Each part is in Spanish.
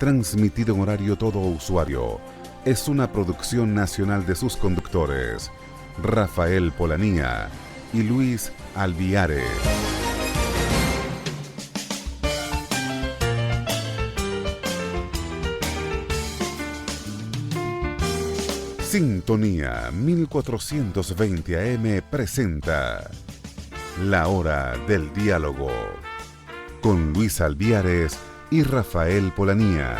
transmitido en horario todo usuario. Es una producción nacional de sus conductores, Rafael Polanía y Luis Alviare. Sintonía 1420 AM presenta La Hora del Diálogo con Luis Alviares y Rafael Polanía.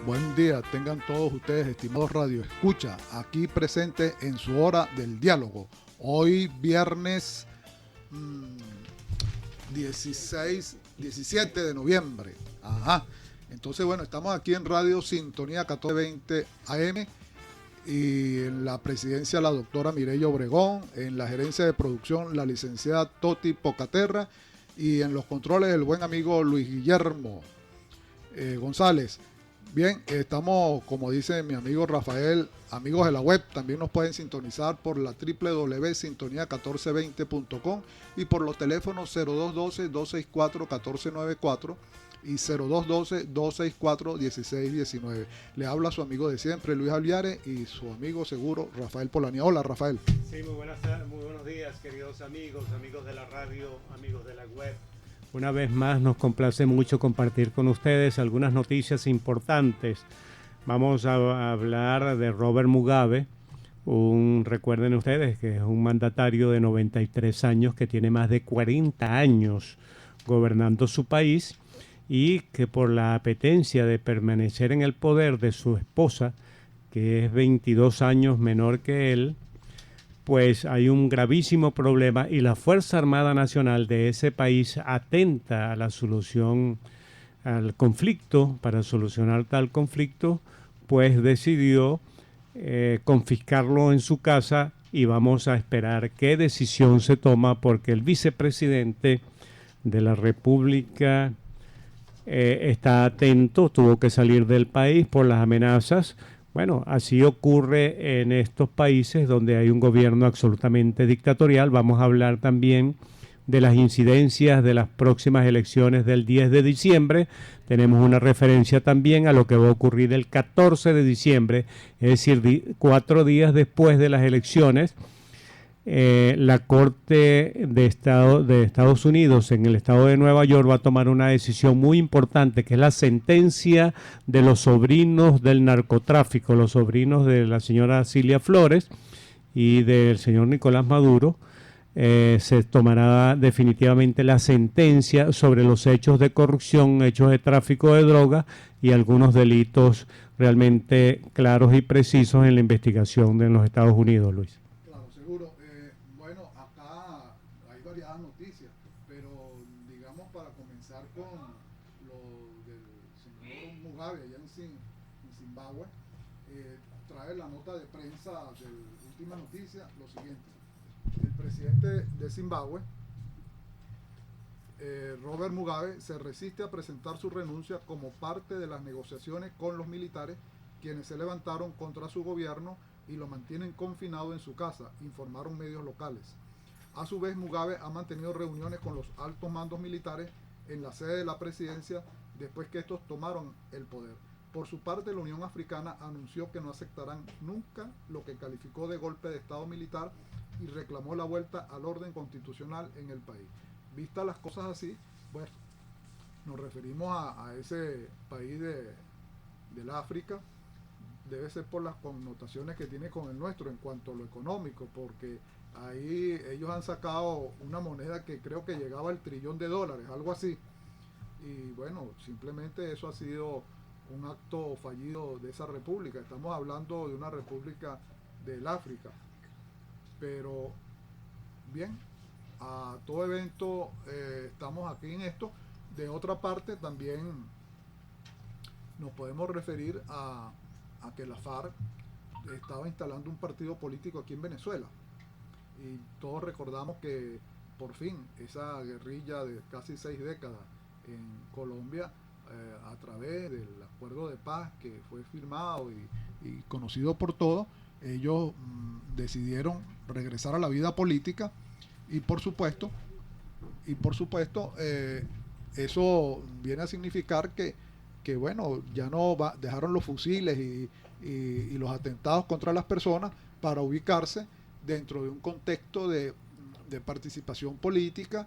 Buen día, tengan todos ustedes, estimados Radio Escucha, aquí presente en su Hora del Diálogo. Hoy viernes 17 de noviembre. Entonces, bueno, estamos aquí en Radio Sintonía 1420 AM y en la presidencia la doctora Mireya Obregón, en la gerencia de producción la licenciada Toti Pocaterra y en los controles el buen amigo Luis Guillermo González. Bien, estamos, como dice mi amigo Rafael, amigos de la web, también nos pueden sintonizar por la www.sintonía1420.com y por los teléfonos 0212-264-1494 y 0212-264-1619. Le habla su amigo de siempre, Luis Alviare, y su amigo seguro, Rafael Polanía. Hola, Rafael. Sí, muy buenos días, queridos amigos de la radio, amigos de la web. Una vez más nos complace mucho compartir con ustedes algunas noticias importantes. Vamos a hablar de Robert Mugabe, recuerden ustedes que es un mandatario de 93 años que tiene más de 40 años gobernando su país y que por la apetencia de permanecer en el poder de su esposa, que es 22 años menor que él, pues hay un gravísimo problema y la Fuerza Armada Nacional de ese país atenta a la solución al conflicto. Para solucionar tal conflicto, pues decidió confiscarlo en su casa y vamos a esperar qué decisión se toma porque el vicepresidente de la República está atento, tuvo que salir del país por las amenazas. Bueno, así ocurre en estos países donde hay un gobierno absolutamente dictatorial. Vamos a hablar también de las incidencias de las próximas elecciones del 10 de diciembre. Tenemos una referencia también a lo que va a ocurrir el 14 de diciembre, es decir, 4 días después de las elecciones. La Corte de Estados Unidos en el estado de Nueva York va a tomar una decisión muy importante, que es la sentencia de los sobrinos del narcotráfico, los sobrinos de la señora Cilia Flores y del señor Nicolás Maduro. Se tomará definitivamente la sentencia sobre los hechos de corrupción, hechos de tráfico de drogas y algunos delitos realmente claros y precisos en la investigación de los Estados Unidos, Luis. Claro, seguro. Bueno, acá hay variadas noticias, pero digamos para comenzar con lo del señor Mugabe allá en Zimbabue, trae la nota de prensa de última noticia lo siguiente. El presidente de Zimbabue, Robert Mugabe, se resiste a presentar su renuncia como parte de las negociaciones con los militares, quienes se levantaron contra su gobierno y lo mantienen confinado en su casa, informaron medios locales. A su vez, Mugabe ha mantenido reuniones con los altos mandos militares en la sede de la presidencia después que estos tomaron el poder. Por su parte, la Unión Africana anunció que no aceptarán nunca lo que calificó de golpe de Estado militar y reclamó la vuelta al orden constitucional en el país. Vistas las cosas así, bueno, nos referimos a ese país del África. Debe ser por las connotaciones que tiene con el nuestro en cuanto a lo económico, porque ahí ellos han sacado una moneda que creo que llegaba al $1 trillón, algo así. Y bueno, simplemente eso ha sido un acto fallido de esa república. Estamos hablando de una república del África. Pero bien, a todo evento estamos aquí en esto. De otra parte también nos podemos referir a que la FARC estaba instalando un partido político aquí en Venezuela. Y todos recordamos que por fin esa guerrilla de casi 6 décadas en Colombia a través del acuerdo de paz que fue firmado y conocido por todos, ellos decidieron regresar a la vida política y por supuesto eso viene a significar que bueno, ya no dejaron los fusiles y los atentados contra las personas para ubicarse dentro de un contexto de participación política,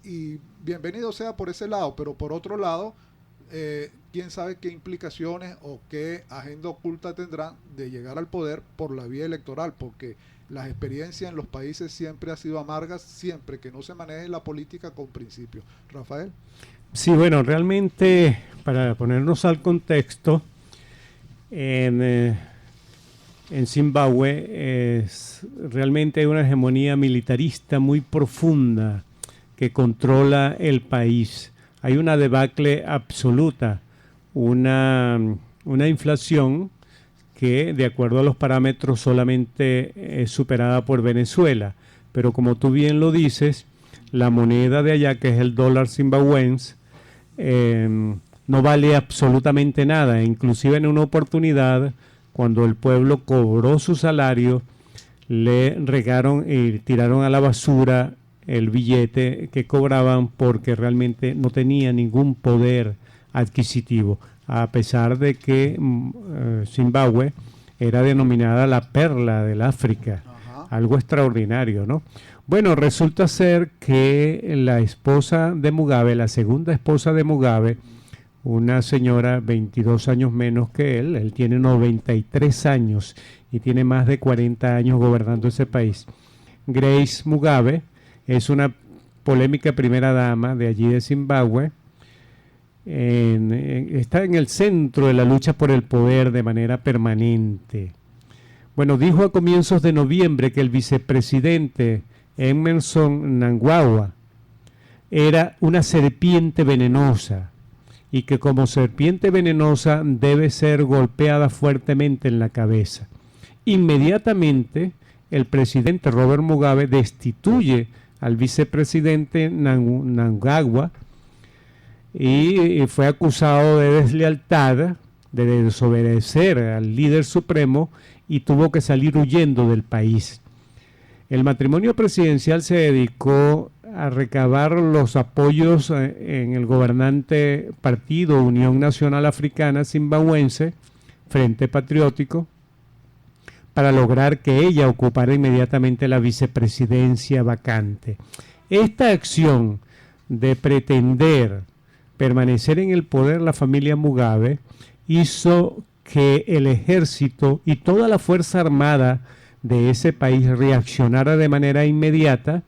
y bienvenido sea por ese lado, pero por otro lado, quién sabe qué implicaciones o qué agenda oculta tendrán de llegar al poder por la vía electoral, porque las experiencias en los países siempre han sido amargas, siempre que no se maneje la política con principios. Rafael. Sí, bueno, realmente, para ponernos al contexto, en Zimbabue realmente hay una hegemonía militarista muy profunda que controla el país. Hay una debacle absoluta, una inflación que, de acuerdo a los parámetros, solamente es superada por Venezuela. Pero como tú bien lo dices, la moneda de allá, que es el dólar zimbabuense, no vale absolutamente nada. Inclusive en una oportunidad, cuando el pueblo cobró su salario, le regaron y tiraron a la basura el billete que cobraban porque realmente no tenía ningún poder adquisitivo, a pesar de que Zimbabue era denominada la perla del África. Ajá. Algo extraordinario, ¿no? Bueno, resulta ser que la esposa de Mugabe, la segunda esposa de Mugabe, una señora 22 años menos que él tiene 93 años y tiene más de 40 años gobernando ese país. Grace Mugabe es una polémica primera dama de allí de Zimbabue. Está en el centro de la lucha por el poder de manera permanente. Bueno, dijo a comienzos de noviembre que el vicepresidente Emmerson Mnangagwa era una serpiente venenosa y que como serpiente venenosa debe ser golpeada fuertemente en la cabeza. Inmediatamente el presidente Robert Mugabe destituye al vicepresidente Mnangagwa y fue acusado de deslealtad, de desobedecer al líder supremo, y tuvo que salir huyendo del país. El matrimonio presidencial se dedicó a recabar los apoyos en el gobernante partido Unión Nacional Africana Zimbabuense, Frente Patriótico, para lograr que ella ocupara inmediatamente la vicepresidencia vacante. Esta acción de pretender permanecer en el poder la familia Mugabe hizo que el ejército y toda la fuerza armada de ese país reaccionara de manera inmediata,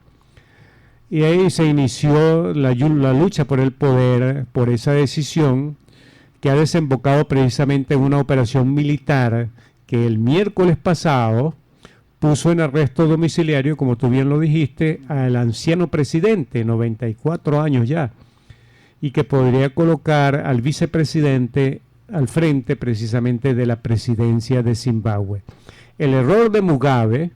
y ahí se inició la lucha por el poder, por esa decisión que ha desembocado precisamente en una operación militar que el miércoles pasado puso en arresto domiciliario, como tú bien lo dijiste, al anciano presidente, 94 años ya, y que podría colocar al vicepresidente al frente precisamente de la presidencia de Zimbabue. El error de Mugabe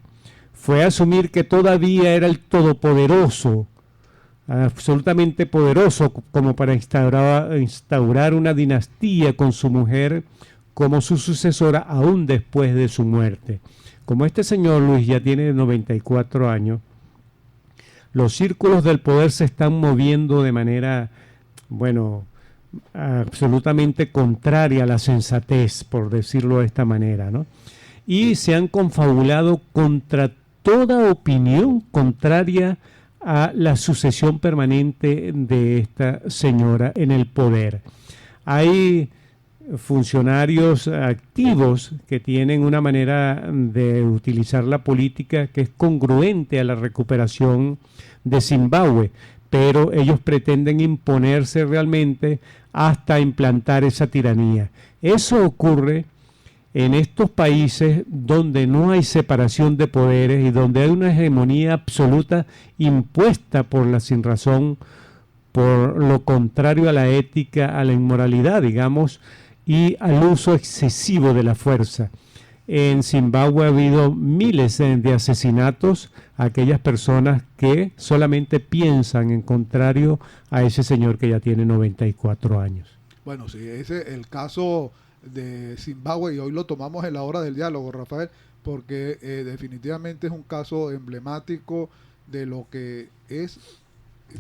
fue asumir que todavía era el todopoderoso, absolutamente poderoso, como para instaurar una dinastía con su mujer como su sucesora aún después de su muerte. Como este señor Luis ya tiene 94 años, los círculos del poder se están moviendo de manera, bueno, absolutamente contraria a la sensatez, por decirlo de esta manera, ¿no? Y se han confabulado contra toda opinión contraria a la sucesión permanente de esta señora en el poder. Hay funcionarios activos que tienen una manera de utilizar la política que es congruente a la recuperación de Zimbabue, pero ellos pretenden imponerse realmente hasta implantar esa tiranía. Eso ocurre en estos países donde no hay separación de poderes y donde hay una hegemonía absoluta impuesta por la sinrazón, por lo contrario a la ética, a la inmoralidad, digamos, y al uso excesivo de la fuerza. En Zimbabue ha habido miles de asesinatos a aquellas personas que solamente piensan en contrario a ese señor que ya tiene 94 años. Bueno, sí, ese es el caso de Zimbabue y hoy lo tomamos en la hora del diálogo, Rafael, porque definitivamente es un caso emblemático de lo que es,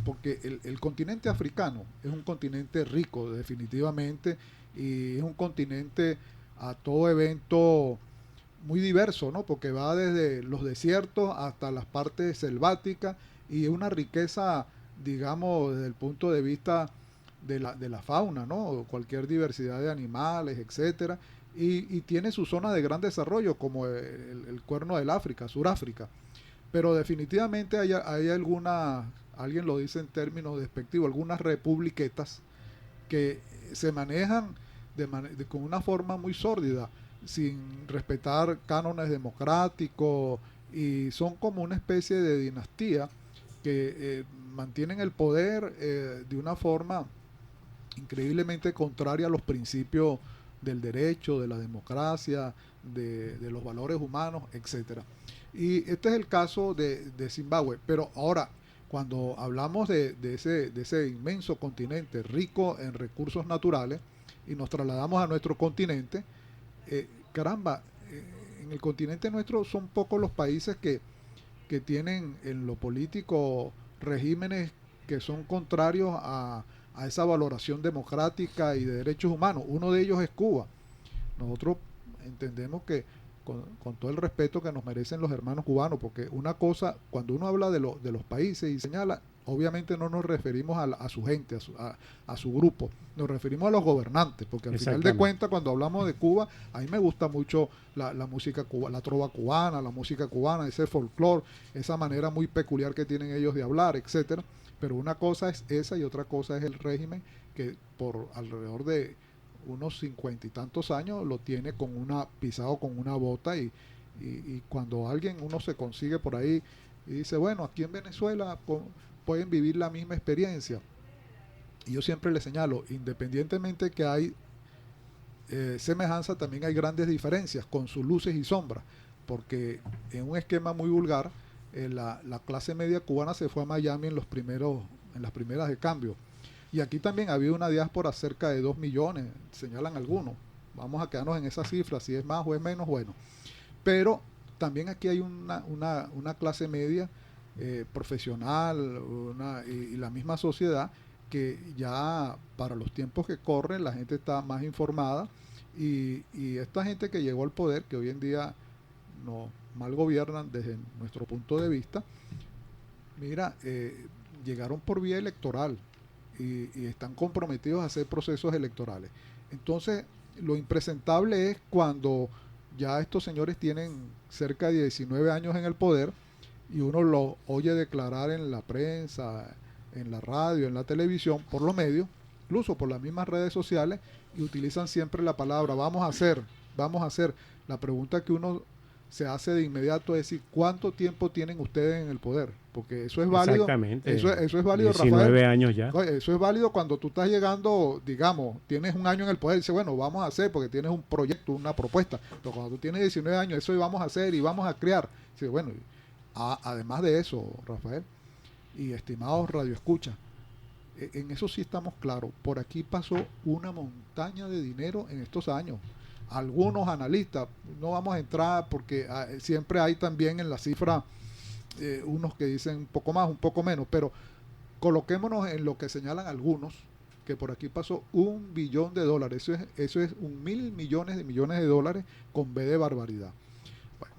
porque el continente africano es un continente rico, definitivamente, y es un continente a todo evento muy diverso, ¿no? Porque va desde los desiertos hasta las partes selváticas y es una riqueza, digamos, desde el punto de vista de la fauna, ¿no? Cualquier diversidad de animales, etcétera. Y tiene su zona de gran desarrollo, como el cuerno del África, Suráfrica. Pero definitivamente hay algunas, alguien lo dice en términos despectivos, algunas republiquetas que se manejan con una forma muy sórdida, sin respetar cánones democráticos, y son como una especie de dinastía que mantienen el poder de una forma increíblemente contraria a los principios del derecho, de la democracia, de los valores humanos, etcétera. Y este es el caso de Zimbabue. Pero ahora, cuando hablamos de ese inmenso continente rico en recursos naturales y nos trasladamos a nuestro continente, caramba, en el continente nuestro son pocos los países que tienen en lo político regímenes que son contrarios a esa valoración democrática y de derechos humanos. Uno de ellos es Cuba. Nosotros entendemos que con todo el respeto que nos merecen los hermanos cubanos, porque una cosa, cuando uno habla de los países y señala, obviamente no nos referimos a su gente, a su grupo, nos referimos a los gobernantes, porque al final de cuentas, cuando hablamos de Cuba, a mí me gusta mucho la música cubana, la trova cubana, la música cubana, ese folclore, esa manera muy peculiar que tienen ellos de hablar, etcétera. Pero una cosa es esa y otra cosa es el régimen que por alrededor de unos 50 y tantos años lo tiene pisado con una bota y cuando uno se consigue por ahí y dice, bueno, aquí en Venezuela pueden vivir la misma experiencia. Y yo siempre le señalo, independientemente que hay semejanza, también hay grandes diferencias con sus luces y sombras, porque en un esquema muy vulgar, la clase media cubana se fue a Miami en las primeras de cambio. Y aquí también ha habido una diáspora cerca de 2 millones, señalan algunos. Vamos a quedarnos en esa cifra, si es más o es menos, bueno. Pero también aquí hay una clase media profesional y la misma sociedad que ya para los tiempos que corren la gente está más informada y esta gente que llegó al poder, que hoy en día no mal gobiernan desde nuestro punto de vista, mira, llegaron por vía electoral y están comprometidos a hacer procesos electorales. Entonces, lo impresentable es cuando ya estos señores tienen cerca de 19 años en el poder y uno lo oye declarar en la prensa, en la radio, en la televisión, por los medios, incluso por las mismas redes sociales, y utilizan siempre la palabra vamos a hacer. La pregunta que uno se hace de inmediato es decir, ¿cuánto tiempo tienen ustedes en el poder? Porque eso es válido. Exactamente. Eso es válido, 19 Rafael. años ya. Eso es válido cuando tú estás llegando, digamos, tienes un año en el poder y dices, bueno, vamos a hacer porque tienes un proyecto, una propuesta. Pero cuando tú tienes 19 años, eso vamos a hacer y vamos a crear. Dices, bueno, además de eso, Rafael, y estimados radioescuchas, en eso sí estamos claros. Por aquí pasó una montaña de dinero en estos años. Algunos analistas, no vamos a entrar porque siempre hay también en la cifra unos que dicen un poco más, un poco menos, pero coloquémonos en lo que señalan algunos, que por aquí pasó $1 billón. Eso es 1.000 millones de dólares con B de barbaridad. Bueno,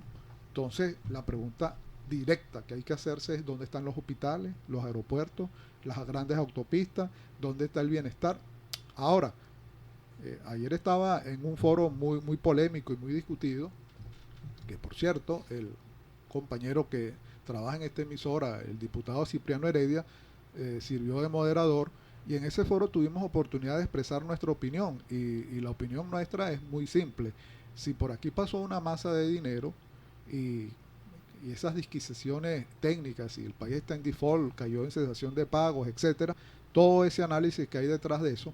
entonces la pregunta directa que hay que hacerse es dónde están los hospitales, los aeropuertos, las grandes autopistas, dónde está el bienestar. Ahora, ayer estaba en un foro muy, muy polémico y muy discutido, que por cierto, el compañero que trabaja en esta emisora, el diputado Cipriano Heredia, sirvió de moderador, y en ese foro tuvimos oportunidad de expresar nuestra opinión, y la opinión nuestra es muy simple. Si por aquí pasó una masa de dinero y esas disquisiciones técnicas, y el país está en default, cayó en cesación de pagos, etcétera, todo ese análisis que hay detrás de eso,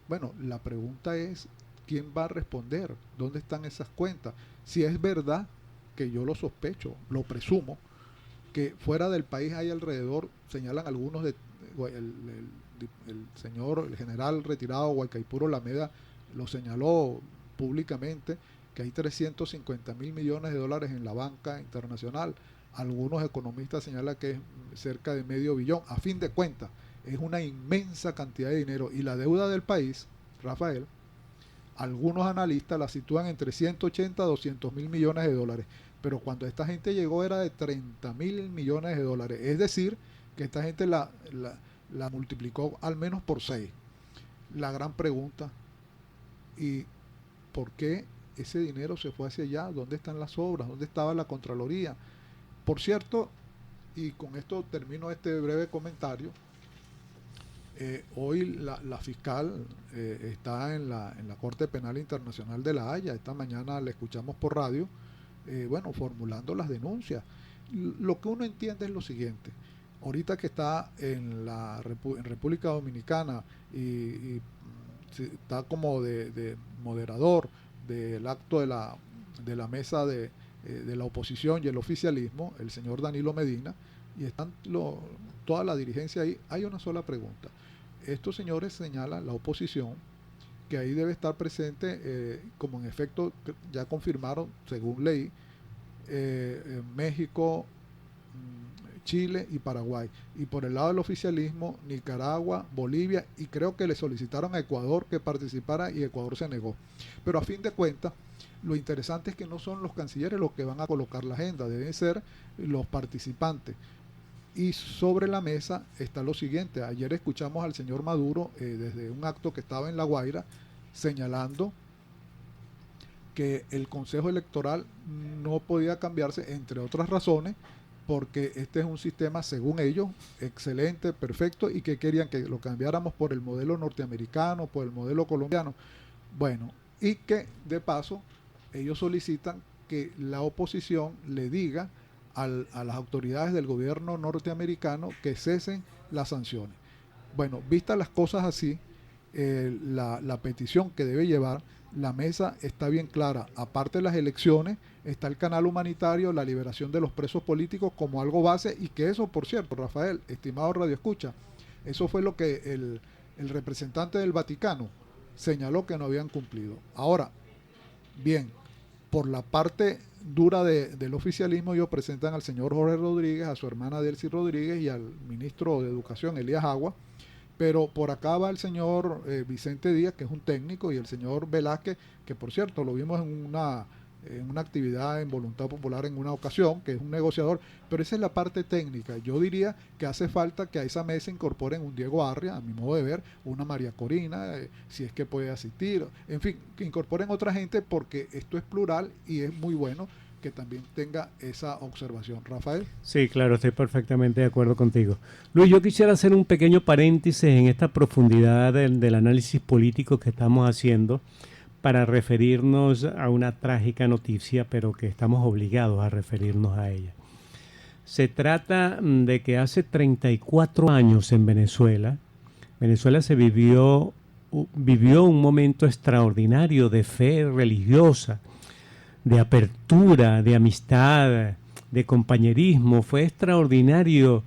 bueno, la pregunta es, ¿quién va a responder? ¿Dónde están esas cuentas? Si es verdad, que yo lo sospecho, lo presumo, que fuera del país hay alrededor, señalan algunos, el general retirado Guaycaipuro Lameda lo señaló públicamente, que hay 350.000 millones de dólares en la banca internacional. Algunos economistas señalan que es cerca de medio billón. A fin de cuentas, es una inmensa cantidad de dinero. Y la deuda del país, Rafael, algunos analistas la sitúan entre 180 a 200.000 millones de dólares. Pero cuando esta gente llegó era de 30.000 millones de dólares. Es decir, que esta gente la multiplicó al menos por 6. La gran pregunta, ¿y por qué ese dinero se fue hacia allá? ¿Dónde están las obras? ¿Dónde estaba la Contraloría? Por cierto, y con esto termino este breve comentario, hoy la fiscal está en la Corte Penal Internacional de La Haya. Esta mañana la escuchamos por radio, formulando las denuncias. Lo que uno entiende es lo siguiente: ahorita que está en República Dominicana y está como de moderador del acto de la mesa de la oposición y el oficialismo, el señor Danilo Medina, y están toda la dirigencia ahí, hay una sola pregunta. Estos señores señalan, la oposición, que ahí debe estar presente, como en efecto ya confirmaron, según leí, México, Chile y Paraguay. Y por el lado del oficialismo, Nicaragua, Bolivia, y creo que le solicitaron a Ecuador que participara y Ecuador se negó. Pero a fin de cuentas, lo interesante es que no son los cancilleres los que van a colocar la agenda, deben ser los participantes. Y sobre la mesa está lo siguiente: ayer escuchamos al señor Maduro desde un acto que estaba en La Guaira, señalando que el Consejo Electoral no podía cambiarse, entre otras razones, porque este es un sistema, según ellos, excelente, perfecto, y que querían que lo cambiáramos por el modelo norteamericano, por el modelo colombiano. Bueno, y que de paso ellos solicitan que la oposición le diga a las autoridades del gobierno norteamericano que cesen las sanciones. Bueno, vistas las cosas así, la petición que debe llevar la mesa está bien clara. Aparte de las elecciones, está el canal humanitario, la liberación de los presos políticos como algo base, y que eso, por cierto, Rafael, estimado Radio Escucha, eso fue lo que el representante del Vaticano señaló que no habían cumplido. Ahora, bien, por la parte dura del oficialismo, ellos presentan al señor Jorge Rodríguez, a su hermana Delcy Rodríguez y al ministro de Educación, Elías Agua. Pero por acá va el señor Vicente Díaz, que es un técnico, y el señor Velázquez, que por cierto lo vimos en una actividad en Voluntad Popular en una ocasión, que es un negociador, pero esa es la parte técnica. Yo diría que hace falta que a esa mesa incorporen un Diego Arria, a mi modo de ver, una María Corina, si es que puede asistir, en fin, que incorporen otra gente, porque esto es plural y es muy bueno que también tenga esa observación. Rafael. Sí, claro, estoy perfectamente de acuerdo contigo. Luis, yo quisiera hacer un pequeño paréntesis en esta profundidad del análisis político que estamos haciendo para referirnos a una trágica noticia, pero que estamos obligados a referirnos a ella. Se trata de que hace 34 años en Venezuela se vivió un momento extraordinario de fe religiosa, de apertura, de amistad, de compañerismo. Fue extraordinario,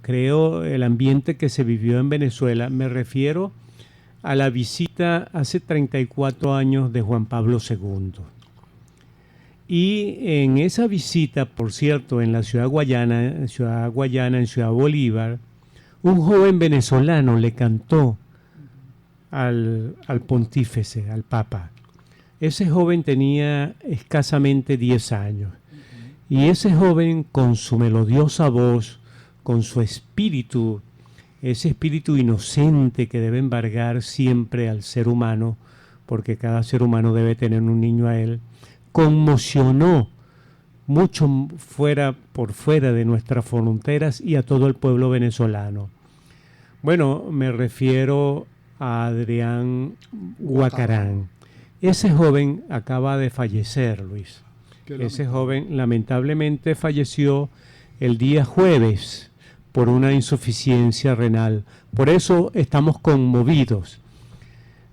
creo, el ambiente que se vivió en Venezuela. Me refiero a la visita hace 34 años de Juan Pablo II. Y en esa visita, por cierto, en la Ciudad Guayana, en Ciudad Bolívar, un joven venezolano le cantó al pontífice, al Papa. Ese joven tenía escasamente 10 años. Y ese joven, con su melodiosa voz, con su espíritu, ese espíritu inocente que debe embargar siempre al ser humano, porque cada ser humano debe tener un niño a él, conmocionó mucho por fuera de nuestras fronteras y a todo el pueblo venezolano. Bueno, me refiero a Adrián Guacarán. Ese joven acaba de fallecer, Luis. Ese joven lamentablemente falleció el día jueves por una insuficiencia renal. Por eso estamos conmovidos.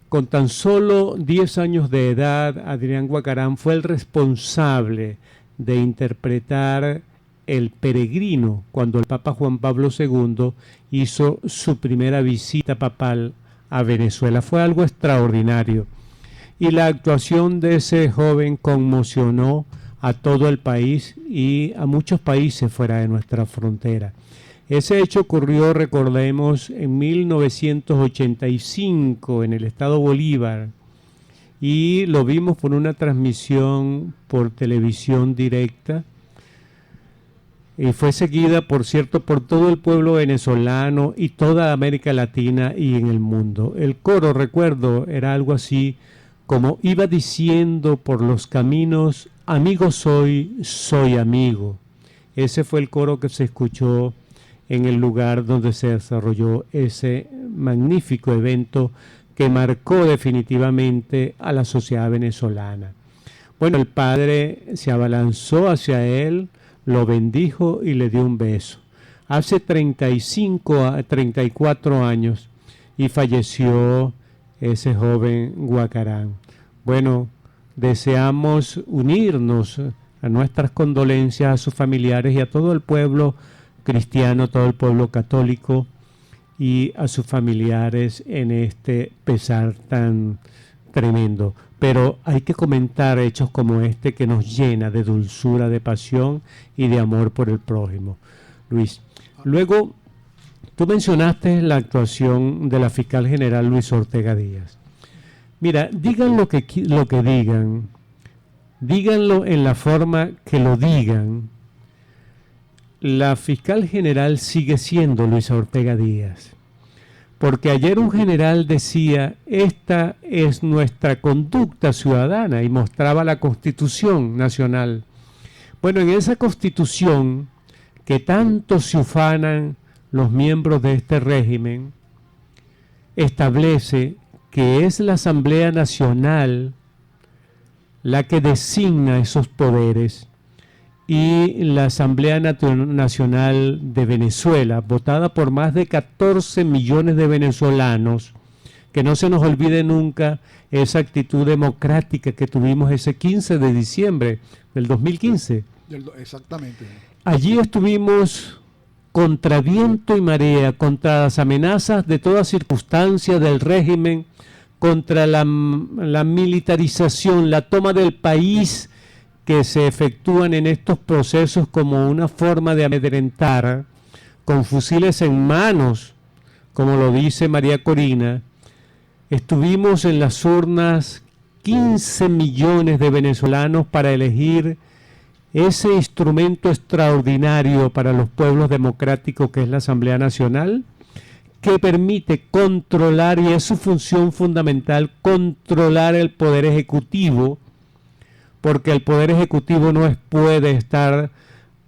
Con tan solo 10 años de edad, Adrián Guacarán fue el responsable de interpretar El Peregrino, cuando el Papa Juan Pablo II hizo su primera visita papal a Venezuela. Fue algo extraordinario. Y la actuación de ese joven conmocionó a todo el país y a muchos países fuera de nuestra frontera. Ese hecho ocurrió, recordemos, en 1985 en el estado Bolívar, y lo vimos por una transmisión por televisión directa, y fue seguida, por cierto, por todo el pueblo venezolano y toda América Latina y en el mundo. El coro, recuerdo, era algo así como iba diciendo por los caminos: amigo soy, soy amigo. Ese fue el coro que se escuchó en el lugar donde se desarrolló ese magnífico evento que marcó definitivamente a la sociedad venezolana. Bueno, el padre se abalanzó hacia él, lo bendijo y le dio un beso. Hace 34 años y falleció ese joven Guacarán. Bueno, deseamos unirnos a nuestras condolencias a sus familiares y a todo el pueblo cristiano, todo el pueblo católico y a sus familiares en este pesar tan tremendo. Pero hay que comentar hechos como este que nos llena de dulzura, de pasión y de amor por el prójimo. Luis, luego tú mencionaste la actuación de la fiscal general Luis Ortega Díaz. Mira, digan lo que digan, díganlo en la forma que lo digan, la fiscal general sigue siendo Luisa Ortega Díaz. Porque ayer un general decía: esta es nuestra conducta ciudadana, y mostraba la Constitución Nacional. Bueno, en esa Constitución que tanto se ufanan los miembros de este régimen, establece que es la Asamblea Nacional la que designa esos poderes, y la Asamblea Nacional de Venezuela, votada por más de 14 millones de venezolanos, que no se nos olvide nunca esa actitud democrática que tuvimos ese 15 de diciembre del 2015. Exactamente. Allí estuvimos contra viento y marea, contra las amenazas de toda circunstancia del régimen, contra la militarización, la toma del país que se efectúan en estos procesos como una forma de amedrentar, con fusiles en manos, como lo dice María Corina. Estuvimos en las urnas 15 millones de venezolanos para elegir ese instrumento extraordinario para los pueblos democráticos que es la Asamblea Nacional, que permite controlar, y es su función fundamental, controlar el poder ejecutivo, porque el Poder Ejecutivo no puede estar,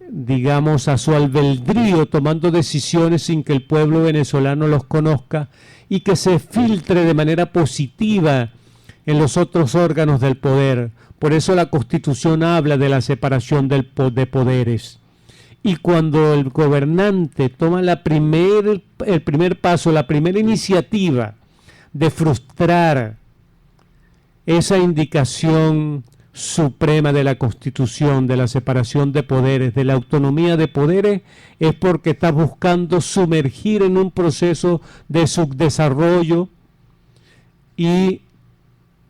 digamos, a su albedrío tomando decisiones sin que el pueblo venezolano los conozca y que se filtre de manera positiva en los otros órganos del poder. Por eso la Constitución habla de la separación de poderes. Y cuando el gobernante toma el primer paso, la primera iniciativa de frustrar esa indicación suprema de la Constitución, de la separación de poderes, de la autonomía de poderes, es porque está buscando sumergir en un proceso de subdesarrollo y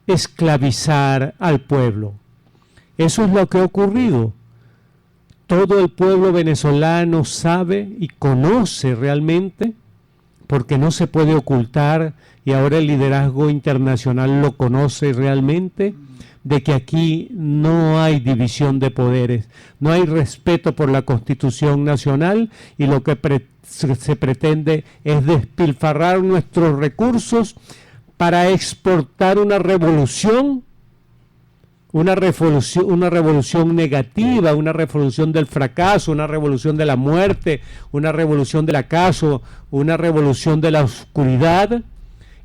esclavizar al pueblo. Eso es lo que ha ocurrido. Todo el pueblo venezolano sabe y conoce realmente, porque no se puede ocultar, y ahora el liderazgo internacional lo conoce realmente, de que aquí no hay división de poderes, no hay respeto por la Constitución Nacional, y lo que se pretende es despilfarrar nuestros recursos para exportar una revolución negativa, una revolución del fracaso, una revolución de la muerte, una revolución del acaso, una revolución de la oscuridad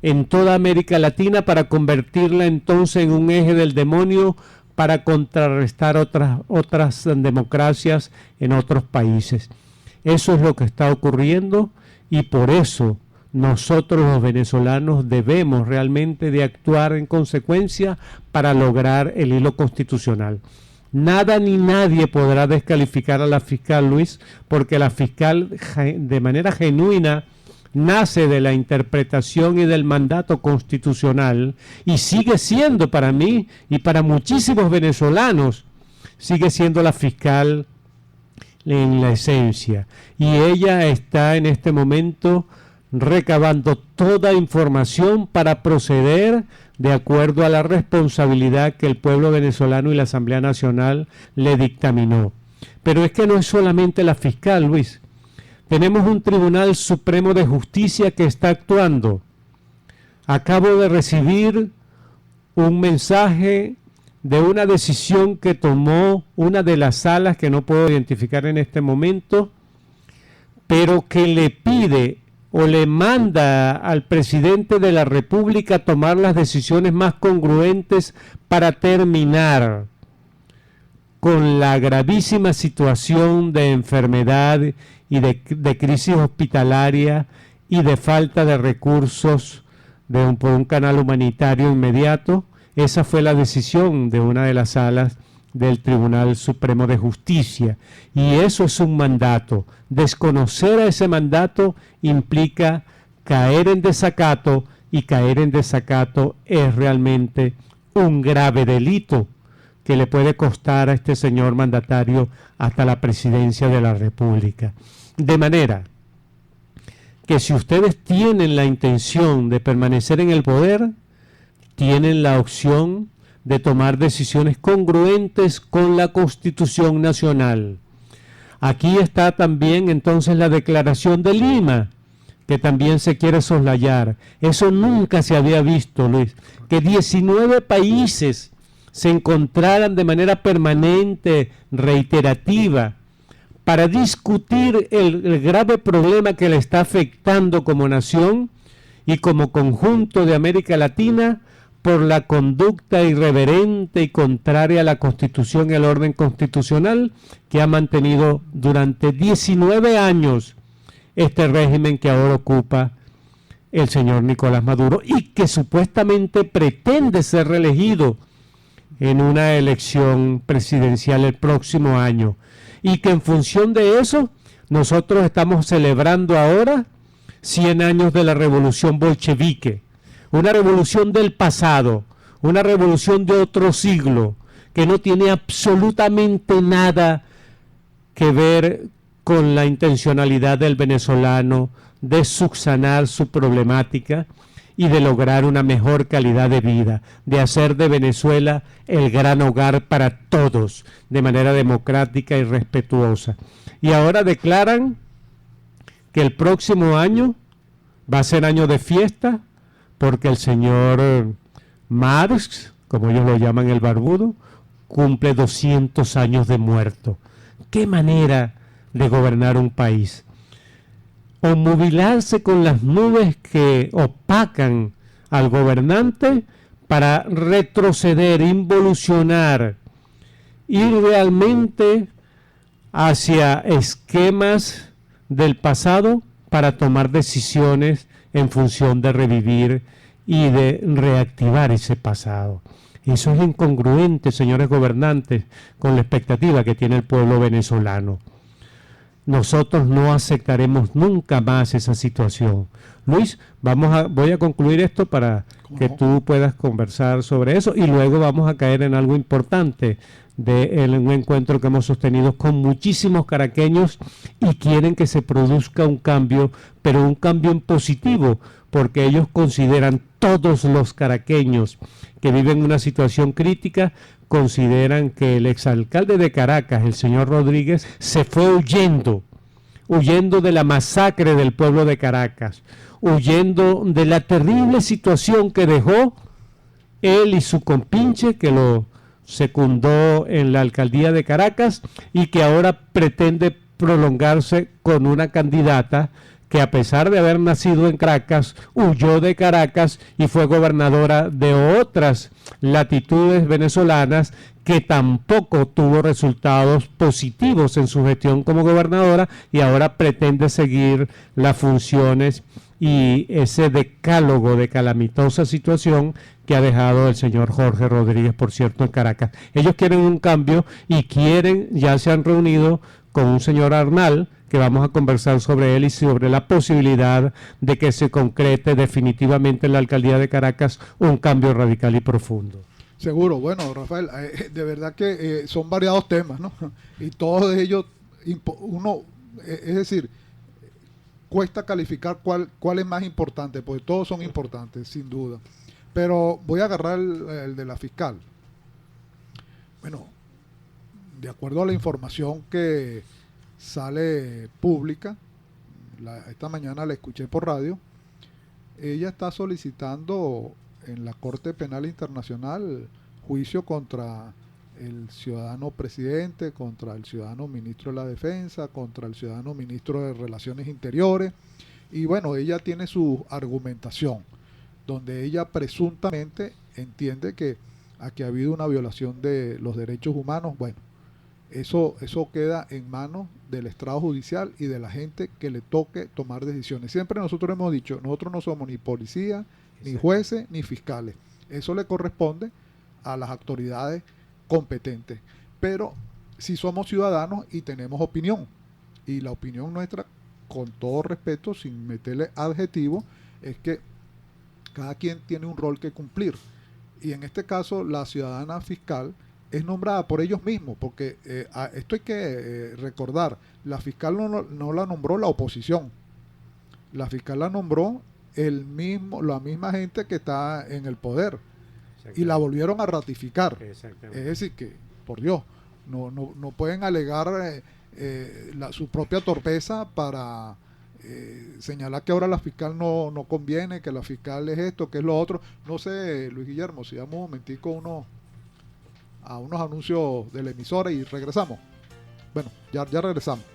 en toda América Latina, para convertirla entonces en un eje del demonio para contrarrestar otras democracias en otros países. Eso es lo que está ocurriendo, y por eso nosotros los venezolanos debemos realmente de actuar en consecuencia para lograr el hilo constitucional. Nada ni nadie podrá descalificar a la fiscal, Luis, porque la fiscal de manera genuina nace de la interpretación y del mandato constitucional y sigue siendo para mí y para muchísimos venezolanos, sigue siendo la fiscal en la esencia. Y ella está en este momento recabando toda información para proceder de acuerdo a la responsabilidad que el pueblo venezolano y la Asamblea Nacional le dictaminó. Pero es que no es solamente la fiscal, Luis. Tenemos un Tribunal Supremo de Justicia que está actuando. Acabo de recibir un mensaje de una decisión que tomó una de las salas, que no puedo identificar en este momento, pero que le pide o le manda al presidente de la República tomar las decisiones más congruentes para terminar con la gravísima situación de enfermedad y de crisis hospitalaria y de falta de recursos por un canal humanitario inmediato. Esa fue la decisión de una de las salas del Tribunal Supremo de Justicia, y eso es un mandato. Desconocer a ese mandato implica caer en desacato, y caer en desacato es realmente un grave delito que le puede costar a este señor mandatario hasta la presidencia de la República. De manera que si ustedes tienen la intención de permanecer en el poder, tienen la opción de tomar decisiones congruentes con la Constitución Nacional. Aquí está también entonces la Declaración de Lima, que también se quiere soslayar. Eso nunca se había visto, Luis, que 19 países se encontraran de manera permanente, reiterativa, para discutir el grave problema que le está afectando como nación y como conjunto de América Latina, por la conducta irreverente y contraria a la Constitución y al orden constitucional que ha mantenido durante 19 años este régimen que ahora ocupa el señor Nicolás Maduro y que supuestamente pretende ser reelegido en una elección presidencial el próximo año, y que en función de eso nosotros estamos celebrando ahora 100 años de la revolución bolchevique. Una revolución del pasado, una revolución de otro siglo, que no tiene absolutamente nada que ver con la intencionalidad del venezolano de subsanar su problemática y de lograr una mejor calidad de vida, de hacer de Venezuela el gran hogar para todos, de manera democrática y respetuosa. Y ahora declaran que el próximo año va a ser año de fiesta, porque el señor Marx, como ellos lo llaman el barbudo, cumple 200 años de muerto. ¡Qué manera de gobernar un país! O mobilarse con las nubes que opacan al gobernante para retroceder, involucionar, ir realmente hacia esquemas del pasado para tomar decisiones en función de revivir y de reactivar ese pasado. Eso es incongruente, señores gobernantes, con la expectativa que tiene el pueblo venezolano. Nosotros no aceptaremos nunca más esa situación. Luis, voy a concluir esto para que tú puedas conversar sobre eso, y luego vamos a caer en algo importante de un encuentro que hemos sostenido con muchísimos caraqueños y quieren que se produzca un cambio, pero un cambio en positivo, porque ellos consideran, todos los caraqueños que viven una situación crítica, consideran que el exalcalde de Caracas, el señor Rodríguez, se fue huyendo de la masacre del pueblo de Caracas, huyendo de la terrible situación que dejó él y su compinche, que lo secundó en la alcaldía de Caracas y que ahora pretende prolongarse con una candidata que, a pesar de haber nacido en Caracas, huyó de Caracas y fue gobernadora de otras latitudes venezolanas, que tampoco tuvo resultados positivos en su gestión como gobernadora, y ahora pretende seguir las funciones y ese decálogo de calamitosa situación que ha dejado el señor Jorge Rodríguez, por cierto, en Caracas. Ellos quieren un cambio y ya se han reunido con un señor Arnal, que vamos a conversar sobre él y sobre la posibilidad de que se concrete definitivamente en la alcaldía de Caracas un cambio radical y profundo. Seguro, bueno, Rafael, de verdad que son variados temas, ¿no? Y todos ellos, es decir, cuesta calificar cuál es más importante, porque todos son importantes, sin duda. Pero voy a agarrar el de la fiscal. Bueno, de acuerdo a la información que sale pública, esta mañana la escuché por radio, ella está solicitando en la Corte Penal Internacional juicio contra el ciudadano presidente, contra el ciudadano ministro de la Defensa, contra el ciudadano ministro de Relaciones Interiores, y bueno, ella tiene su argumentación, donde ella presuntamente entiende que aquí ha habido una violación de los derechos humanos. Bueno, eso queda en manos del estrado judicial y de la gente que le toque tomar decisiones. Siempre nosotros hemos dicho, nosotros no somos ni policía, ni jueces, ni fiscales. Eso le corresponde a las autoridades competentes. Pero si somos ciudadanos y tenemos opinión, y la opinión nuestra, con todo respeto, sin meterle adjetivo, es que cada quien tiene un rol que cumplir. Y en este caso, la ciudadana fiscal es nombrada por ellos mismos, porque esto hay que recordar, la fiscal no la nombró la oposición, la fiscal la nombró la misma gente que está en el poder, y la volvieron a ratificar. Es decir que, por Dios, no pueden alegar su propia torpeza para señalar que ahora la fiscal no conviene, que la fiscal es esto, que es lo otro. No sé, Luis Guillermo, si damos un momentico a unos anuncios de la emisora y regresamos. Bueno, ya regresamos.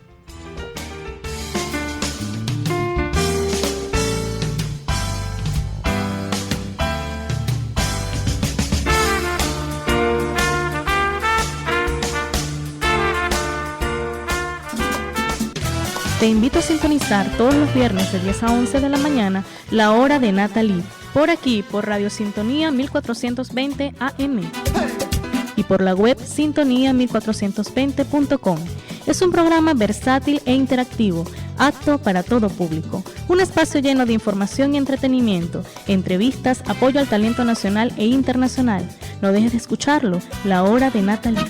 Te invito a sintonizar todos los viernes de 10 a 11 de la mañana la hora de Natalie, por aquí, por Radio Sintonía 1420 AM y por la web sintonía1420.com. Es un programa versátil e interactivo, apto para todo público. Un espacio lleno de información y entretenimiento, entrevistas, apoyo al talento nacional e internacional. No dejes de escucharlo, la hora de Natalie.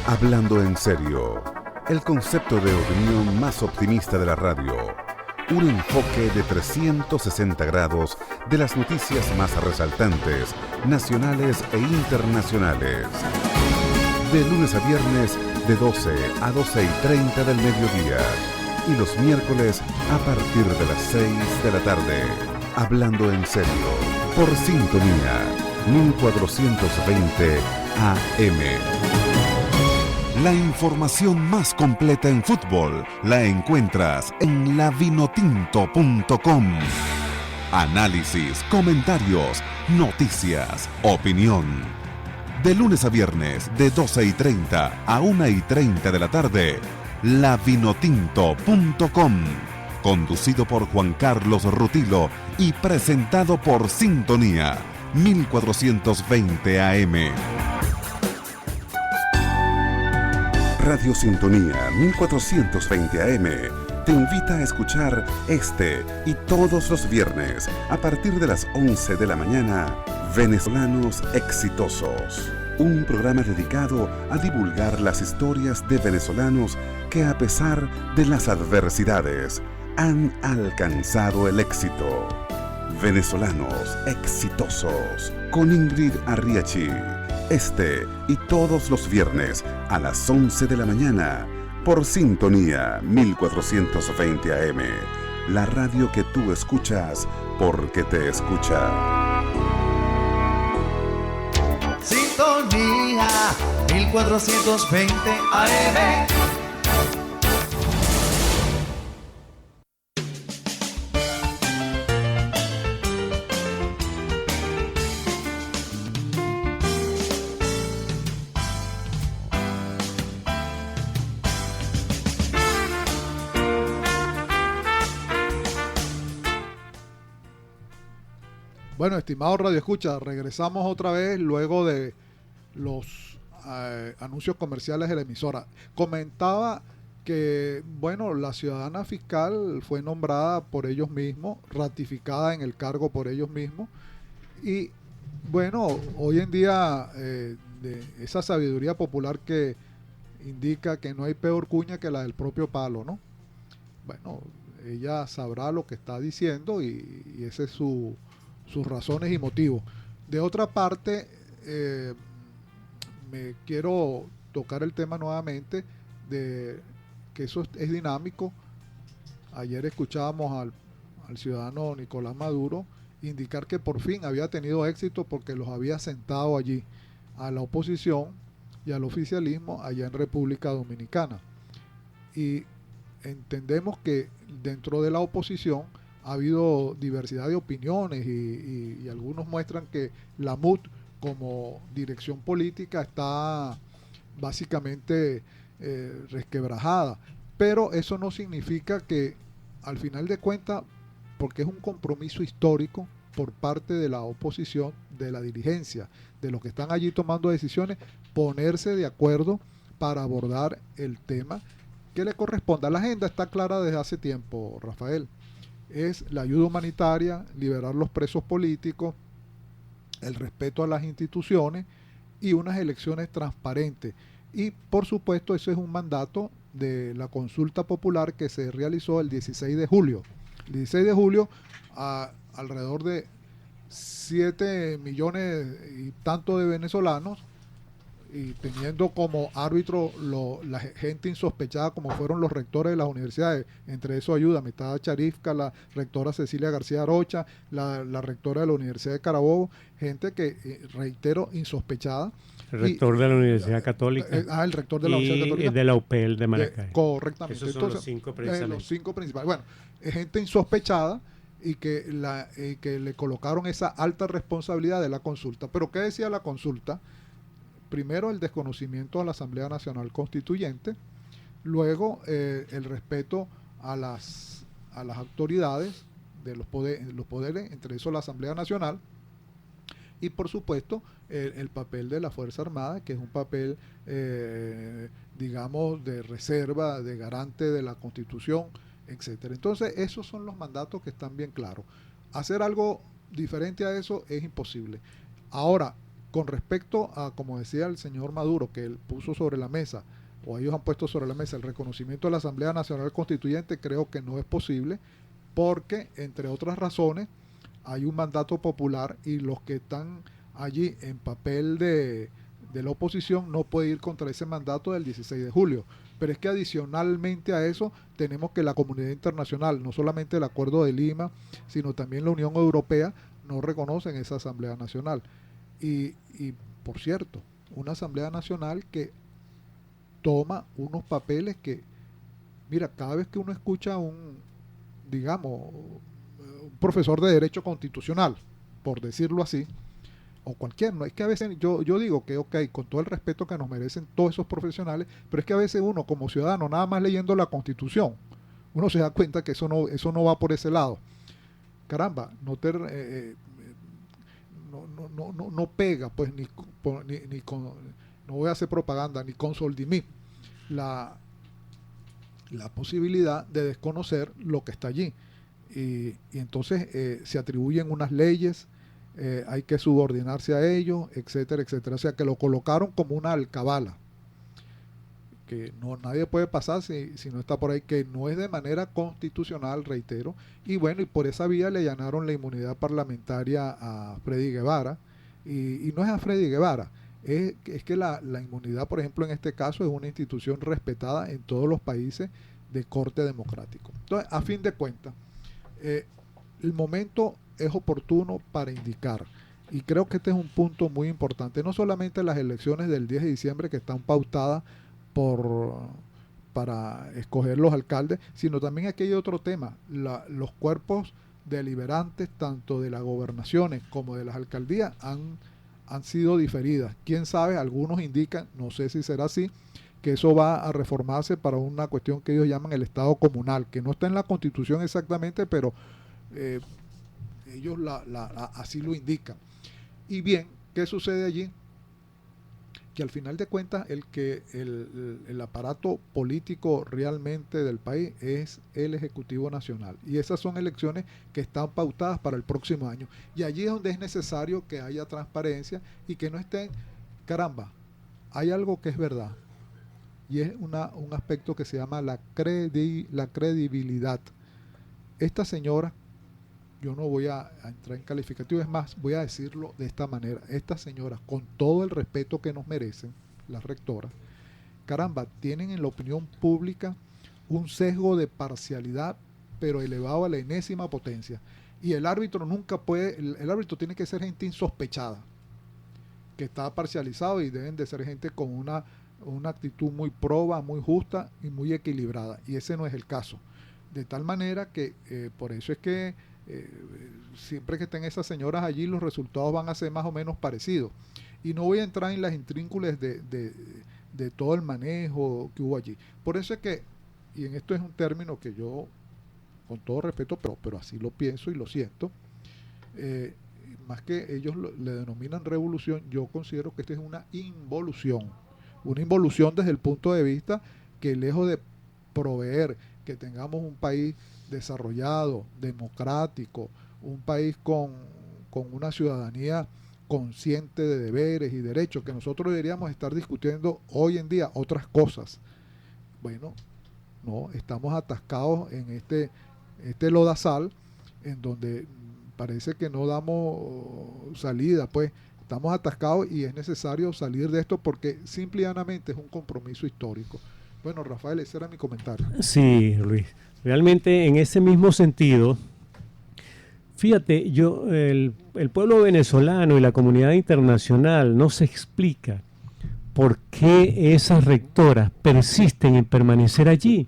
Hablando en serio, el concepto de opinión más optimista de la radio. Un enfoque de 360 grados de las noticias más resaltantes, nacionales e internacionales. De lunes a viernes, de 12 a 12:30 del mediodía. Y los miércoles a partir de las 6 de la tarde. Hablando en serio, por Sintonía 1420 AM. La información más completa en fútbol la encuentras en lavinotinto.com. Análisis, comentarios, noticias, opinión. De lunes a viernes, de 12:30 a 1:30 de la tarde, lavinotinto.com. Conducido por Juan Carlos Rutilo y presentado por Sintonía 1420 AM. Radio Sintonía 1420 AM te invita a escuchar este y todos los viernes a partir de las 11 de la mañana, Venezolanos Exitosos. Un programa dedicado a divulgar las historias de venezolanos que a pesar de las adversidades han alcanzado el éxito. Venezolanos Exitosos con Ingrid Arriachi. Este y todos los viernes a las 11 de la mañana por Sintonía 1420 AM. La radio que tú escuchas porque te escucha. Sintonía 1420 AM. Bueno, estimado Radio Escucha, regresamos otra vez luego de los anuncios comerciales de la emisora. Comentaba que, bueno, la ciudadana fiscal fue nombrada por ellos mismos, ratificada en el cargo por ellos mismos, y bueno, hoy en día de esa sabiduría popular que indica que no hay peor cuña que la del propio palo, ¿no? Bueno, ella sabrá lo que está diciendo y ese es sus razones y motivos. De otra parte, me quiero tocar el tema nuevamente de que eso es dinámico. Ayer escuchábamos al ciudadano Nicolás Maduro indicar que por fin había tenido éxito porque los había sentado allí a la oposición y al oficialismo allá en República Dominicana. Y entendemos que dentro de la oposición ha habido diversidad de opiniones y algunos muestran que la MUD como dirección política está básicamente resquebrajada, pero eso no significa que al final de cuentas, porque es un compromiso histórico por parte de la oposición, de la dirigencia, de los que están allí tomando decisiones, ponerse de acuerdo para abordar el tema que le corresponda. La agenda está clara desde hace tiempo, Rafael. Es la ayuda humanitaria, liberar los presos políticos, el respeto a las instituciones y unas elecciones transparentes. Y por supuesto eso es un mandato de la consulta popular que se realizó el 16 de julio. El 16 de julio alrededor de 7 millones y tanto de venezolanos, y teniendo como árbitro la gente insospechada como fueron los rectores de las universidades, entre eso ayúdame, estaba Charifca, la rectora Cecilia García Arocha, la rectora de la Universidad de Carabobo, gente que, reitero, insospechada. El rector de la Universidad Católica. El rector de la Universidad Católica. Y de la UPEL de Maracay. Correctamente. Esos son los 5 precisamente. Los 5 principales. Bueno, gente insospechada y que le colocaron esa alta responsabilidad de la consulta. Pero ¿qué decía la consulta? Primero, el desconocimiento a la Asamblea Nacional Constituyente, luego el respeto a las autoridades de los poderes, entre eso la Asamblea Nacional, y por supuesto el papel de la Fuerza Armada, que es un papel, digamos, de reserva, de garante de la Constitución, etcétera. Entonces, esos son los mandatos que están bien claros. Hacer algo diferente a eso es imposible. Ahora, con respecto a, como decía el señor Maduro, que él puso sobre la mesa, o ellos han puesto sobre la mesa el reconocimiento de la Asamblea Nacional Constituyente, creo que no es posible, porque, entre otras razones, hay un mandato popular y los que están allí en papel de la oposición no pueden ir contra ese mandato del 16 de julio. Pero es que adicionalmente a eso tenemos que la comunidad internacional, no solamente el Acuerdo de Lima, sino también la Unión Europea, no reconocen esa Asamblea Nacional. Y por cierto, una Asamblea Nacional que toma unos papeles que, mira, cada vez que uno escucha un profesor de Derecho Constitucional, por decirlo así, o cualquier, no es que a veces yo digo que ok, con todo el respeto que nos merecen todos esos profesionales, pero es que a veces uno como ciudadano, nada más leyendo la Constitución, uno se da cuenta que eso no va por ese lado. Caramba, no pega, pues, ni con, no voy a hacer propaganda, ni con Soldimí, la posibilidad de desconocer lo que está allí. Y entonces se atribuyen unas leyes, hay que subordinarse a ellos, etcétera, etcétera. O sea, que lo colocaron como una alcabala, que nadie puede pasar si no está por ahí, que no es de manera constitucional, reitero. Y bueno, y por esa vía le allanaron la inmunidad parlamentaria a Freddy Guevara. Y no es a Freddy Guevara, es que la inmunidad, por ejemplo, en este caso es una institución respetada en todos los países de corte democrático. Entonces, a fin de cuentas, el momento es oportuno para indicar, y creo que este es un punto muy importante, no solamente las elecciones del 10 de diciembre que están pautadas para escoger los alcaldes, sino también aquí hay otro tema, los cuerpos deliberantes tanto de las gobernaciones como de las alcaldías han sido diferidas. Quién sabe, algunos indican, no sé si será así, que eso va a reformarse para una cuestión que ellos llaman el Estado comunal, que no está en la Constitución exactamente, pero ellos así lo indican. Y bien, ¿qué sucede allí? Que al final de cuentas el aparato político realmente del país es el Ejecutivo Nacional, y esas son elecciones que están pautadas para el próximo año, y allí es donde es necesario que haya transparencia y que no estén, caramba, hay algo que es verdad, y es un aspecto que se llama la credibilidad. Esta señora, yo no voy a entrar en calificativo, es más, voy a decirlo de esta manera, estas señoras, con todo el respeto que nos merecen, las rectoras, caramba, tienen en la opinión pública un sesgo de parcialidad, pero elevado a la enésima potencia, y el árbitro nunca puede, el árbitro tiene que ser gente insospechada, que está parcializado, y deben de ser gente con una actitud muy proba, muy justa y muy equilibrada, y ese no es el caso, de tal manera que por eso es que siempre que estén esas señoras allí, los resultados van a ser más o menos parecidos. Y no voy a entrar en las intrínculas de todo el manejo que hubo allí. Por eso es que, y en esto es un término que yo, con todo respeto, pero así lo pienso y lo siento, más que ellos le denominan revolución, yo considero que esta es una involución desde el punto de vista que, lejos de proveer que tengamos un país desarrollado, democrático, un país con una ciudadanía consciente de deberes y derechos, que nosotros deberíamos estar discutiendo hoy en día otras cosas. Bueno, no, estamos atascados en este lodazal, en donde parece que no damos salida, pues estamos atascados, y es necesario salir de esto porque simple y llanamente es un compromiso histórico. Bueno, Rafael, ese era mi comentario. Sí, Luis. Realmente en ese mismo sentido, fíjate, el pueblo venezolano y la comunidad internacional no se explica por qué esas rectoras persisten en permanecer allí.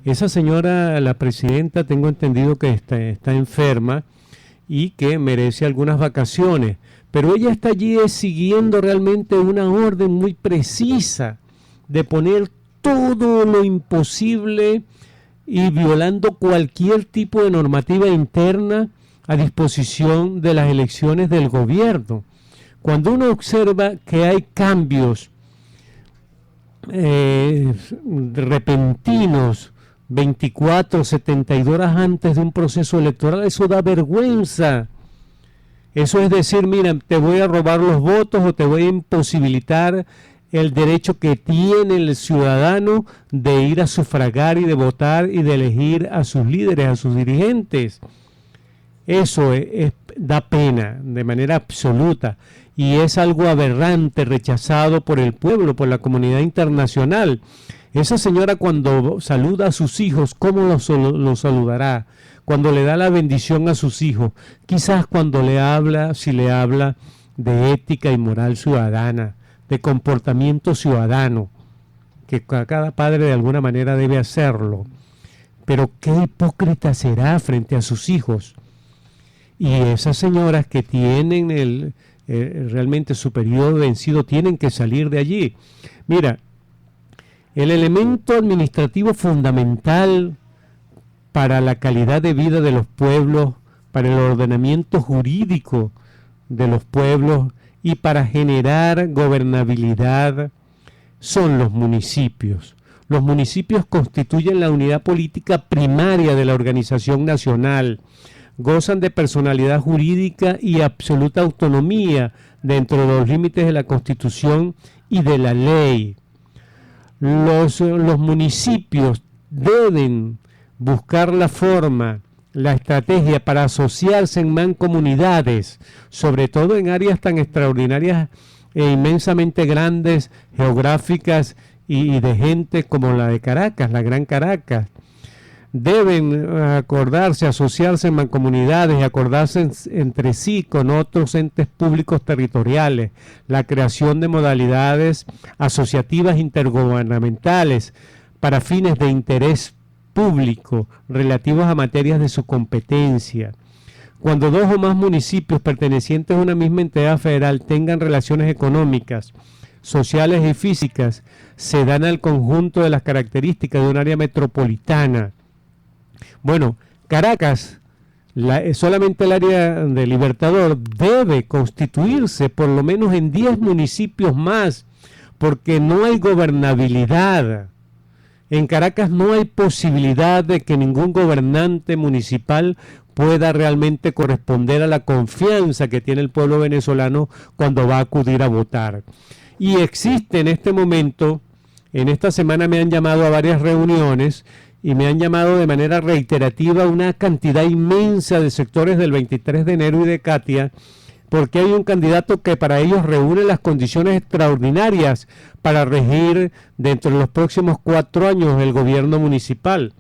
Esa señora, la presidenta, tengo entendido que está enferma y que merece algunas vacaciones, pero ella está allí siguiendo realmente una orden muy precisa de poner todo lo imposible y violando cualquier tipo de normativa interna a disposición de las elecciones del gobierno. Cuando uno observa que hay cambios repentinos 24, 72 horas antes de un proceso electoral, eso da vergüenza. Eso es decir, mira, te voy a robar los votos o te voy a imposibilitar el derecho que tiene el ciudadano de ir a sufragar y de votar y de elegir a sus líderes, a sus dirigentes. Eso da pena de manera absoluta, y es algo aberrante, rechazado por el pueblo, por la comunidad internacional. Esa señora, cuando saluda a sus hijos, ¿cómo los saludará? Cuando le da la bendición a sus hijos, quizás cuando si le habla de ética y moral ciudadana, de comportamiento ciudadano, que cada padre de alguna manera debe hacerlo. Pero qué hipócrita será frente a sus hijos. Y esas señoras que tienen realmente su periodo vencido tienen que salir de allí. Mira, el elemento administrativo fundamental para la calidad de vida de los pueblos, para el ordenamiento jurídico de los pueblos y para generar gobernabilidad son los municipios. Los municipios constituyen la unidad política primaria de la organización nacional. Gozan de personalidad jurídica y absoluta autonomía dentro de los límites de la Constitución y de la ley. Los municipios deben buscar la forma, la estrategia para asociarse en mancomunidades, sobre todo en áreas tan extraordinarias e inmensamente grandes, geográficas y de gente como la de Caracas, la Gran Caracas. Deben acordarse, asociarse en mancomunidades y acordarse entre sí con otros entes públicos territoriales, la creación de modalidades asociativas intergubernamentales para fines de interés público relativos a materias de su competencia. Cuando dos o más municipios pertenecientes a una misma entidad federal tengan relaciones económicas, sociales y físicas, se dan al conjunto de las características de un área metropolitana. Bueno, Caracas solamente el área de Libertador debe constituirse por lo menos en 10 municipios más, porque no hay gobernabilidad. En Caracas no hay posibilidad de que ningún gobernante municipal pueda realmente corresponder a la confianza que tiene el pueblo venezolano cuando va a acudir a votar. Y existe en este momento, en esta semana me han llamado a varias reuniones y me han llamado de manera reiterativa una cantidad inmensa de sectores del 23 de enero y de Catia, porque hay un candidato que para ellos reúne las condiciones extraordinarias para regir dentro de los próximos 4 años el gobierno municipal.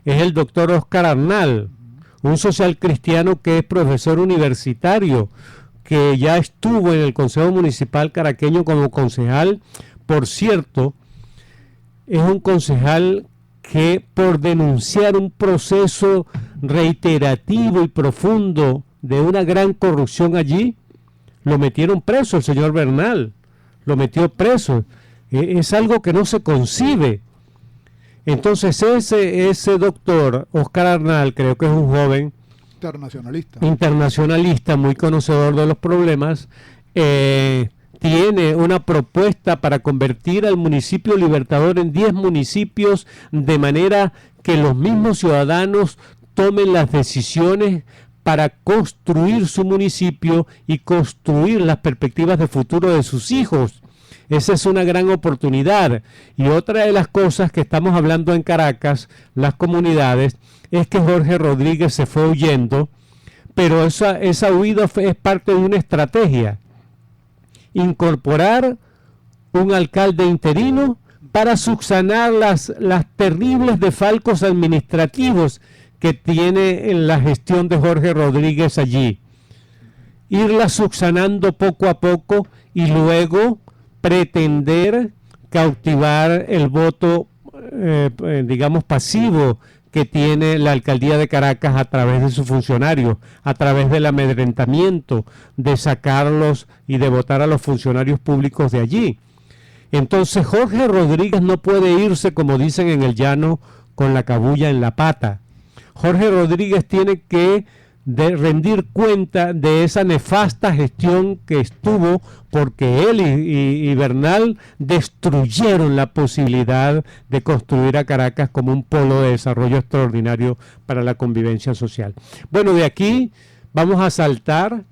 Es el doctor Oscar Arnal, un social cristiano que es profesor universitario, que ya estuvo en el Consejo Municipal caraqueño como concejal. Por cierto, es un concejal que por denunciar un proceso reiterativo y profundo de una gran corrupción allí, lo metieron preso el señor Bernal, lo metió preso. Es algo que no se concibe. Entonces ese doctor, Oscar Arnal, creo que es un joven internacionalista, muy conocedor de los problemas, tiene una propuesta para convertir al municipio Libertador en 10 municipios de manera que los mismos ciudadanos tomen las decisiones para construir su municipio y construir las perspectivas de futuro de sus hijos. Esa es una gran oportunidad. Y otra de las cosas que estamos hablando en Caracas, las comunidades, es que Jorge Rodríguez se fue huyendo, pero esa huida es parte de una estrategia. Incorporar un alcalde interino para subsanar las terribles desfalcos administrativos que tiene en la gestión de Jorge Rodríguez allí. Irla subsanando poco a poco y luego pretender cautivar el voto, digamos, pasivo que tiene la alcaldía de Caracas a través de sus funcionarios, a través del amedrentamiento, de sacarlos y de votar a los funcionarios públicos de allí. Entonces Jorge Rodríguez no puede irse, como dicen en el llano, con la cabulla en la pata. Jorge Rodríguez tiene que rendir cuenta de esa nefasta gestión que estuvo, porque él y Bernal destruyeron la posibilidad de construir a Caracas como un polo de desarrollo extraordinario para la convivencia social. Bueno, de aquí vamos a saltar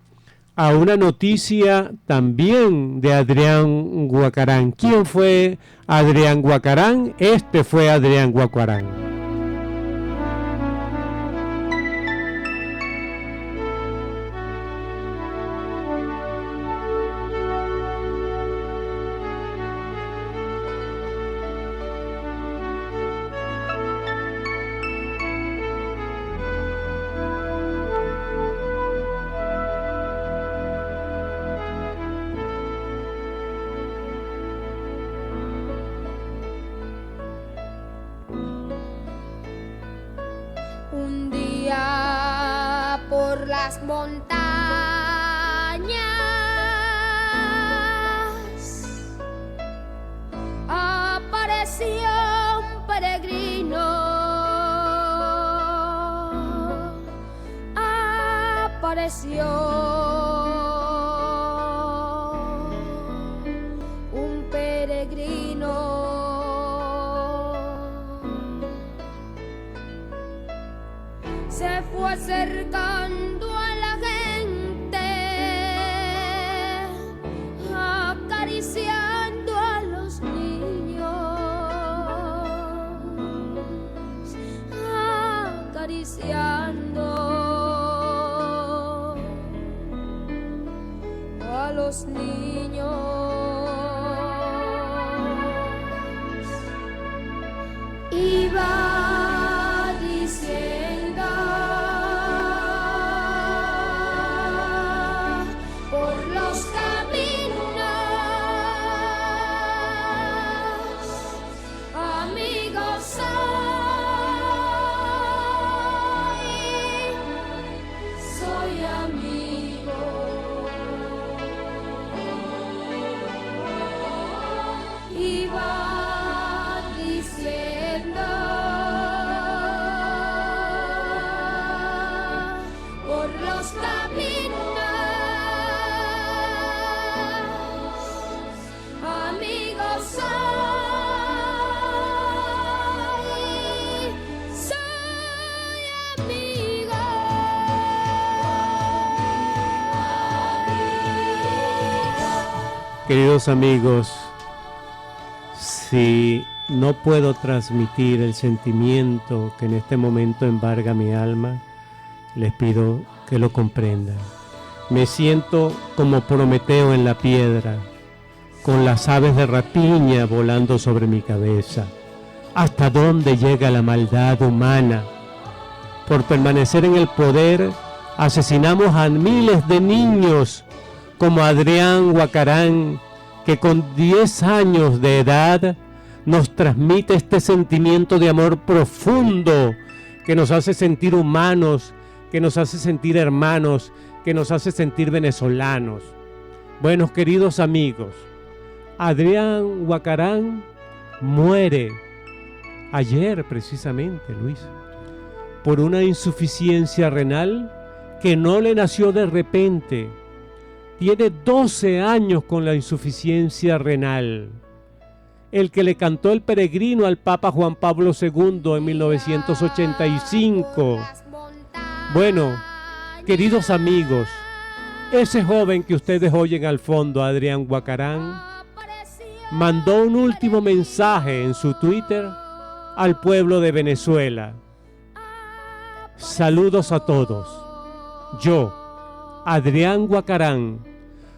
a una noticia también de Adrián Guacarán. ¿Quién fue Adrián Guacarán? Este fue Adrián Guacarán. Un día por las montañas apareció un peregrino, apareció un peregrino. Se fue acercando a la gente, acariciando a los niños, acariciando a los niños. Iba diciendo por los caminos, amigos soy amigo. Iba diciendo Queridos amigos, si no puedo transmitir el sentimiento que en este momento embarga mi alma, les pido que lo comprendan. Me siento como Prometeo en la piedra, con las aves de rapiña volando sobre mi cabeza. ¿Hasta dónde llega la maldad humana? Por permanecer en el poder, asesinamos a miles de niños, como Adrián Huacarán, que con 10 años de edad nos transmite este sentimiento de amor profundo que nos hace sentir humanos, que nos hace sentir hermanos, que nos hace sentir venezolanos. Buenos queridos amigos, Adrián Huacarán muere ayer precisamente, Luis, por una insuficiencia renal que no le nació de repente. Tiene 12 años con la insuficiencia renal. El que le cantó el peregrino al Papa Juan Pablo II en 1985. Bueno, queridos amigos, ese joven que ustedes oyen al fondo, Adrián Huacarán, mandó un último mensaje en su Twitter al pueblo de Venezuela. Saludos a todos. Yo, Adrián Huacarán,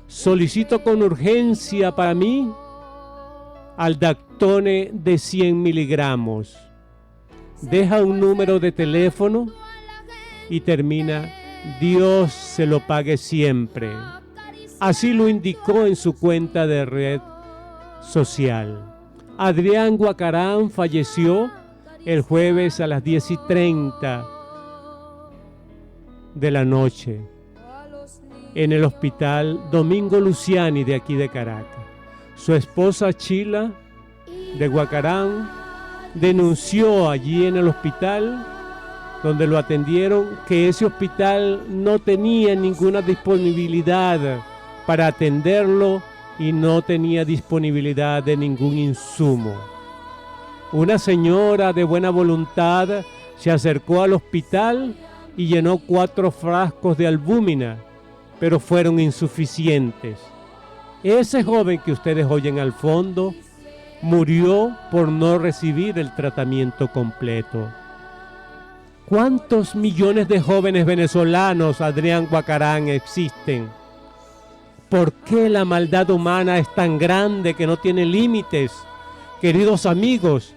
solicito con urgencia para mí Aldactone de 100 miligramos. Deja un número de teléfono y termina: Dios se lo pague siempre. Así lo indicó en su cuenta de red social. Adrián Huacarán falleció el jueves a las 10:30 de la noche en el hospital Domingo Luciani de aquí de Caracas. Su esposa Chila de Huacarán denunció allí en el hospital donde lo atendieron que ese hospital no tenía ninguna disponibilidad para atenderlo y no tenía disponibilidad de ningún insumo. Una señora de buena voluntad se acercó al hospital y llenó 4 frascos de albúmina, pero fueron insuficientes. Ese joven que ustedes oyen al fondo murió por no recibir el tratamiento completo. ¿Cuántos millones de jóvenes venezolanos, Adrián Huacarán, existen? ¿Por qué la maldad humana es tan grande que no tiene límites? Queridos amigos,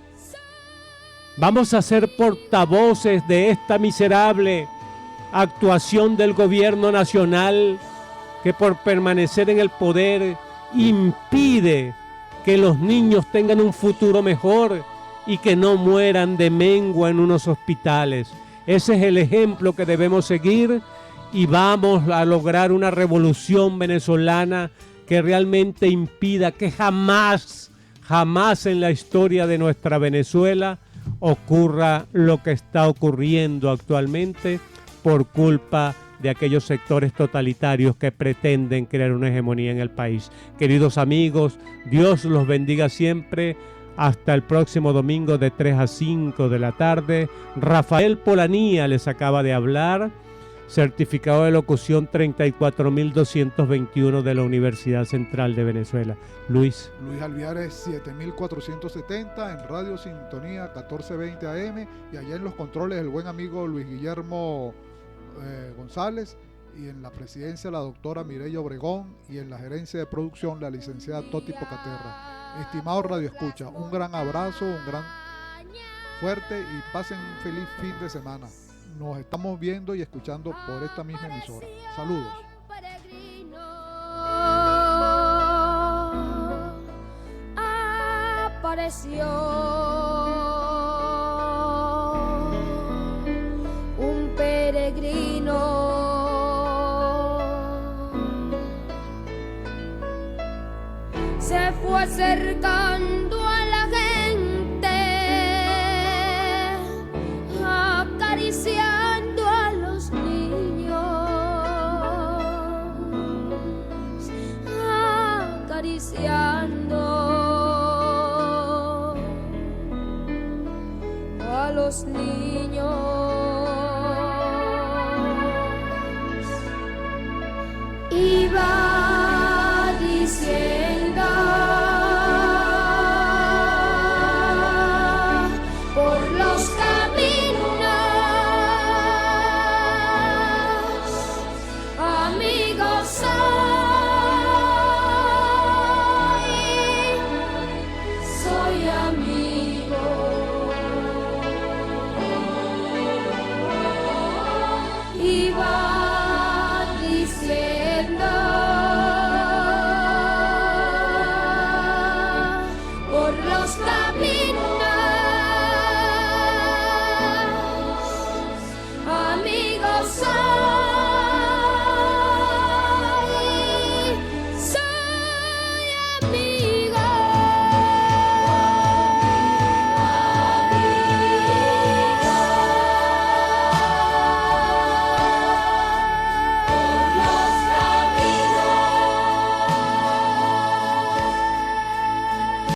vamos a ser portavoces de esta miserable actuación del gobierno nacional que por permanecer en el poder impide que los niños tengan un futuro mejor y que no mueran de mengua en unos hospitales. Ese es el ejemplo que debemos seguir y vamos a lograr una revolución venezolana que realmente impida que jamás en la historia de nuestra Venezuela ocurra lo que está ocurriendo actualmente por culpa de aquellos sectores totalitarios que pretenden crear una hegemonía en el país. Queridos amigos, Dios los bendiga siempre. Hasta el próximo domingo de 3 a 5 de la tarde. Rafael Polanía les acaba de hablar. Certificado de locución 34.221 de la Universidad Central de Venezuela. Luis Alviares 7470 en Radio Sintonía 1420 AM y allá en los controles el buen amigo Luis Guillermo González y en la presidencia la doctora Mireya Obregón y en la gerencia de producción la licenciada Toti Pocaterra. Estimado Radio Escucha, un gran abrazo, un gran fuerte y pasen un feliz fin de semana. Nos estamos viendo y escuchando por esta misma emisora. Saludos. Apareció un peregrino. Se fue acercando a la gente, acariciando a los niños, acariciando a los niños.